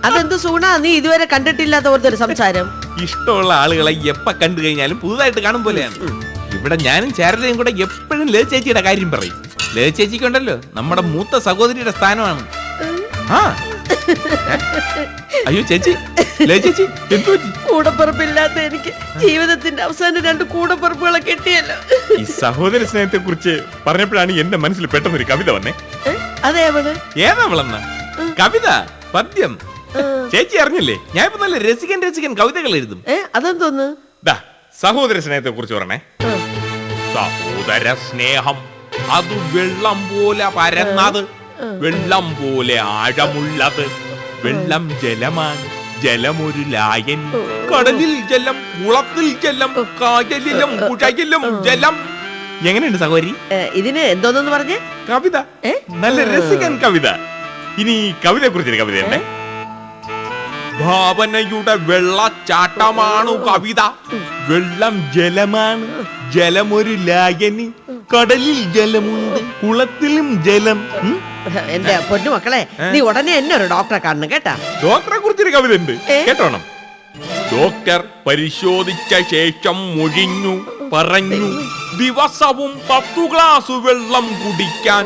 അതെന്ത് സൂണ, നീ ഇതുവരെ കണ്ടിട്ടില്ലാത്ത പോലത്തെ ഒരു സംസാരം. ഇഷ്ടമുള്ള ആളുകളെ എപ്പ കണ്ടു കഴിഞ്ഞാലും പുതുതായിട്ട് കാണും പോലെയാണ്. ഇവിടെ ഞാനും ചാരുലയും കൂടെ എപ്പോഴും ലേ ചേച്ചിയുടെ കാര്യം പറയും. ലേ ചേച്ചിക്കുണ്ടല്ലോ നമ്മുടെ മൂത്ത സഹോദരിയുടെ സ്ഥാനമാണ്. ആ അയ്യോ ചേച്ചി, ലേ ചേച്ചി എന്തു പറ്റി? കൂടപ്പറപ്പില്ലാത്ത എനിക്ക് ജീവിതത്തിന്റെ അവസാനം 2 കൂടപ്പറപ്പുകളെ കിട്ടിയല്ലോ. ഈ സഹോദര സ്നേഹത്തെ കുറിച്ച് പറഞ്ഞപ്പോഴാണ് എന്റെ മനസ്സിൽ പെട്ടെന്നൊരു കവിത വന്നേ. അതേവള് ഏതാവളെന്ന കവിത പദ്യം ചേച്ചി അറിഞ്ഞില്ലേ? ഞാൻ ഇപ്പൊ നല്ല രസികൻ കവിതകൾ എഴുതും. അതെന്തോന്ന്? സഹോദര സ്നേഹത്തെ കുറിച്ച് പറഞ്ഞേ. സഹോദര സ്നേഹം അത് വെള്ളം പോലെ പരന്നത്, വെള്ളം പോലെ ആഴമുള്ളത്. വെള്ളം ജലമാണ്, ജലമൊരു ലായൻ. കടലിൽ ജലം, കുളത്തിൽ ജലം, കായലിലും പുഴയിലും ജലം. എങ്ങനെയുണ്ട് സഹോദരി? ഇതിന് എന്തോന്നു പറഞ്ഞേ? കവിത, നല്ല രസികൻ കവിത. ഇനി കവിതയെ കുറിച്ചൊരു കവിത ഉണ്ട്. ഭാവനയുടെ വെള്ളച്ചാട്ടമാണു കവിത. വെള്ളം ജലമാണ്, ജലമൊരു ലായനി. കടലിൽ ജലമുണ്ട്, കുളത്തിലും ജലം. എന്റെ പൊന്നു മക്കളെ, നീ ഉടനെ എന്നെ ഒരു ഡോക്ടറെ കാണണം കേട്ടാ. ഡോക്ടറെ കുറിച്ചൊരു കവിത ഉണ്ട്, കേട്ടോണം. ഡോക്ടർ പരിശോധിച്ച ശേഷം മൊഴിഞ്ഞു പറഞ്ഞു, ദിവസവും 10 ഗ്ലാസ് വെള്ളം കുടിക്കാൻ.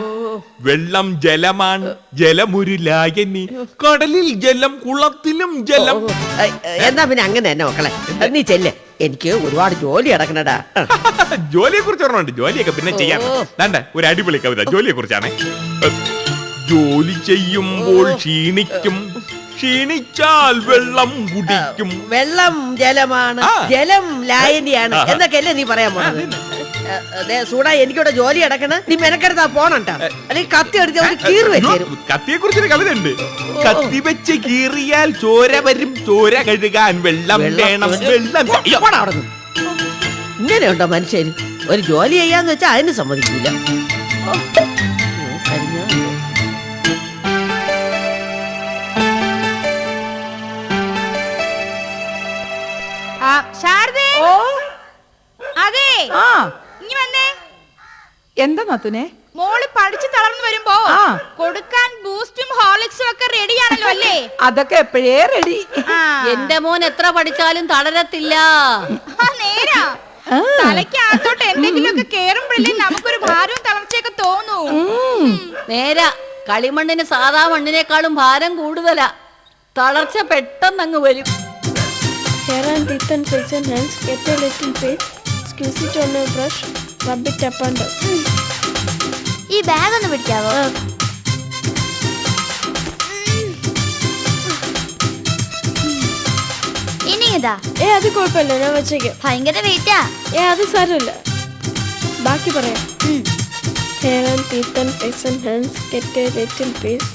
വെള്ളം ജലമാണ്, ജലമൊരു ലായനി. കടലിൽ ജലം, കുളത്തിലും ജലം. എന്നാ പിന്നെ അങ്ങനെ തന്നെ മക്കളെ, നീ ചെല്ല്, എനിക്ക് ഒരുപാട് ജോലി കിടക്കണടാ. ജോലിയെ കുറിച്ച് പറഞ്ഞോണ്ട്, ജോലിയൊക്കെ പിന്നെ ചെയ്യാൻ. ഒരു അടിപൊളി കവിത ജോലിയെ കുറിച്ചാണ്. ജോലി ചെയ്യുമ്പോൾ ക്ഷീണിക്കും, ക്ഷീണിച്ചാൽ വെള്ളം കുടിക്കും. വെള്ളം ജലമാണ്, ജലം ലായനിയാണ് എന്നൊക്കെയല്ലേ നീ പറയാൻ പോണത്? സൂടാ, എനിക്കിവിടെ ജോലി അടക്കണ, നീ മെനക്കെടുത്താ പോണട്ടാ. അല്ലെങ്കിൽ കത്തി അടിച്ച കീറി വെച്ചേരും. കത്തിയെ കുറിച്ചൊരു കവിത ഉണ്ട്. കത്തി വെച്ച് കീറിയാൽ ചോര വരും, ചോര കഴുകാൻ വെള്ളം വേണം. വെള്ളം ഇങ്ങനെയുണ്ടോ മനുഷ്യര്? ഒരു ജോലി ചെയ്യാന്ന് വെച്ചാൽ അതിന് സമ്മതിക്കില്ല. എന്താ നത്തുനെ? മോള് പഠിച്ചു തളർന്നു വരുമ്പോ കൊടുക്കാൻ ബൂസ്റ്റും ഹോർലിക്സും ഒക്കെ റെഡിയാണല്ലോ അല്ലേ? അതൊക്കെ എപ്പോഴേ റെഡി. എന്റെ മോൻ എത്ര പഠിച്ചാലും തളരത്തില്ല. നേരാ, തലയ്ക്കകത്തോട്ട് എന്തെങ്കിലുമൊക്കെ കേറുമ്പോഴല്ലേ നമുക്കൊരു ഭാരവും തളർച്ചയൊക്കെ തോന്നൂ. നേരാ, കളിമണ്ണിന് സാധാ മണ്ണിനേക്കാളും ഭാരം കൂടുതലാ. തളർച്ച പെട്ടെന്ന് അങ്ങ് വരും. ഈ ബാഗ് ഒന്ന് പിടിക്കാവോ? ഇനി ഇതാ. അത് കുഴപ്പമില്ല, ഞാൻ വെച്ചേക്കാം. ഭയങ്കര വെയിറ്റാ. അത് സാരമില്ല, ബാക്കി പറയാം. Hair and teeth and face and hands, get a little piece,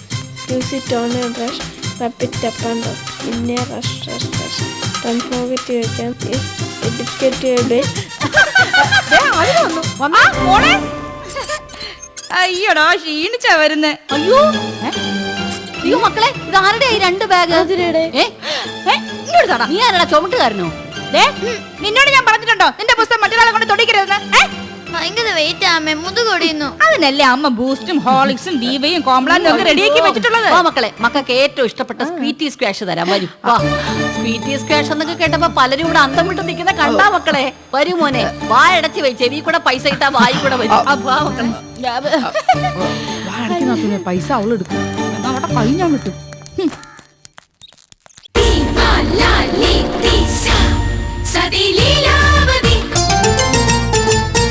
use it on a brush, rub it up and up, in a rush, don't forget to again, educate your brain. അയ്യോടാ, ക്ഷീണിച്ചാ വരുന്നേ. അയ്യോ അയ്യോ മക്കളെ, ഇതാരുടെ 2 bag? നീ ആരടാ, ചുമട്ടുകാരനോ? നിന്നോട് ഞാൻ പറഞ്ഞിട്ടുണ്ടോ നിന്റെ പുസ്തകം മറ്റൊരാളെ കൊണ്ട് തൊടിക്കരുതെന്ന്? ഭയങ്കര വെയിറ്റ് ആമേ, മുതുകൊടിയുന്നു. അതിനല്ലേ അമ്മ ബൂസ്റ്റും ഹോർലിക്സും ദീപയും കോംപ്ലാനും ഒക്കെ റെഡിയാക്കി വെച്ചിട്ടുള്ളത്. മക്കളെ, മക്കൾക്ക് ഏറ്റവും ഇഷ്ടപ്പെട്ട സ്വീറ്റി സ്ക്വാഷ് തരാം. വരൂ. സ്വീറ്റി സ്ക്വാഷ് എന്നൊക്കെ കേട്ടപ്പോ പലരും ഇവിടെ അന്തം വിട്ട് നിൽക്കുന്ന കണ്ടാ മക്കളെ. വരൂ മോനെ, വായടച്ച് പോയി, ചെവി കൂടെ പൈസ ഇട്ടാ വായി കൂടെ വരും. മക്കളെ പൈസ അവളെടുക്കും, അവിടെ കൈ ഞാൻ കിട്ടും.